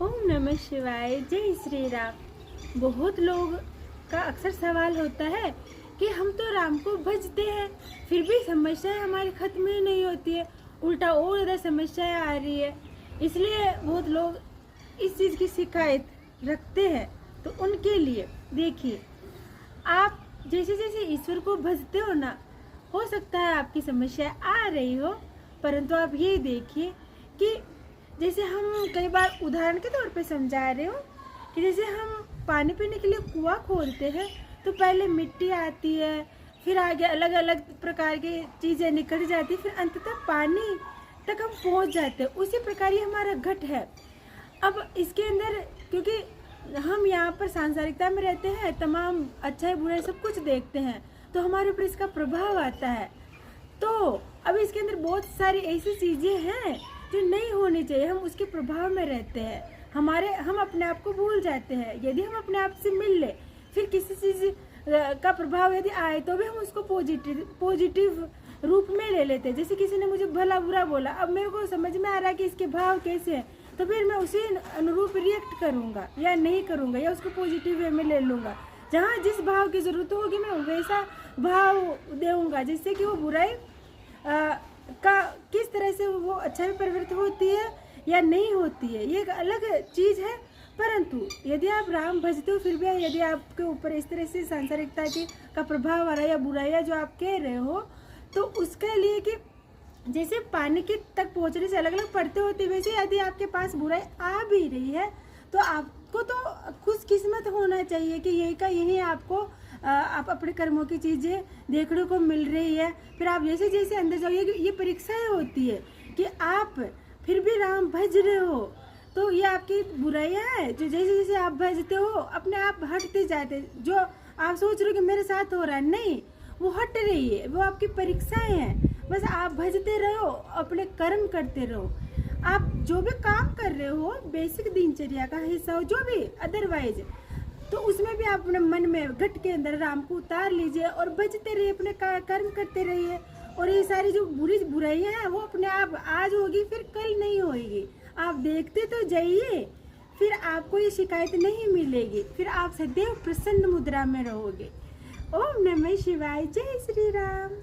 ओम नमः शिवाय। जय श्री राम। बहुत लोग का अक्सर सवाल होता है कि हम तो राम को भजते हैं, फिर भी समस्याएं हमारी खत्म ही नहीं होती है, उल्टा और ज़्यादा समस्याएं आ रही है। इसलिए बहुत लोग इस चीज़ की शिकायत रखते हैं। तो उनके लिए देखिए, आप जैसे जैसे ईश्वर को भजते हो सकता है आपकी समस्याएं आ रही हो, परंतु आप ये देखिए कि जैसे हम कई बार उदाहरण के तौर पे समझा रहे हो कि जैसे हम पानी पीने के लिए कुआं खोदते हैं तो पहले मिट्टी आती है, फिर आगे अलग अलग प्रकार की चीज़ें निकल जाती है, फिर अंततः पानी तक हम पहुंच जाते हैं। उसी प्रकार ये हमारा घट है। अब इसके अंदर क्योंकि हम यहाँ पर सांसारिकता में रहते हैं, तमाम अच्छा बुरा सब कुछ देखते हैं, तो हमारे ऊपर इसका प्रभाव आता है। तो अब इसके अंदर बहुत सारी ऐसी चीज़ें हैं जो नहीं होनी चाहिए, हम उसके प्रभाव में रहते हैं, हम अपने आप को भूल जाते हैं। यदि हम अपने आप से मिल ले, फिर किसी चीज़ का प्रभाव यदि आए तो भी हम उसको पॉजिटिव रूप में ले लेते हैं। जैसे किसी ने मुझे भला बुरा बोला, अब मेरे को समझ में आ रहा है कि इसके भाव कैसे हैं, तो फिर मैं उसी अनुरूप रिएक्ट करूँगा या नहीं करूँगा, या उसको पॉजिटिव वे में ले लूँगा। जहाँ जिस भाव की ज़रूरत होगी मैं वैसा भाव दूँगा, जिससे कि वो बुराई का किस तरह से वो अच्छा में परिवर्तित होती है या नहीं होती है, ये एक अलग चीज़ है। परंतु यदि आप राम भजते हो, फिर भी यदि आपके ऊपर इस तरह से सांसारिकता का प्रभाव आ रहा है या बुराइयाँ जो आप कह रहे हो, तो उसके लिए कि जैसे पानी के तक पहुँचने से अलग अलग पड़ते होते, वैसे यदि आपके पास बुराई आ भी रही है तो आपको तो खुशकिस्मत होना चाहिए कि यही का यही आपको आप अपने कर्मों की चीज़ें देखने को मिल रही है। फिर आप जैसे जैसे अंदर जाओगे, ये परीक्षाएं होती है कि आप फिर भी राम भज रहे हो, तो ये आपकी बुराइयां है जो जैसे जैसे आप भजते हो अपने आप हटते जाते। जो आप सोच रहे हो कि मेरे साथ हो रहा है, नहीं, वो हट रही है, वो आपकी परीक्षाएं हैं। बस आप भजते रहो, अपने कर्म करते रहो। आप जो भी काम कर रहे हो बेसिक दिनचर्या का हिस्सा हो, जो भी अदरवाइज, तो उसमें भी आप अपने मन में घट के अंदर राम को उतार लीजिए और बचते रहिए, अपने कर्म करते रहिए। और ये सारी जो बुराइयां हैं वो अपने आप आज होगी, फिर कल नहीं होगी। आप देखते तो जाइए, फिर आपको ये शिकायत नहीं मिलेगी, फिर आप सदैव प्रसन्न मुद्रा में रहोगे। ओम नमः शिवाय। जय श्री राम।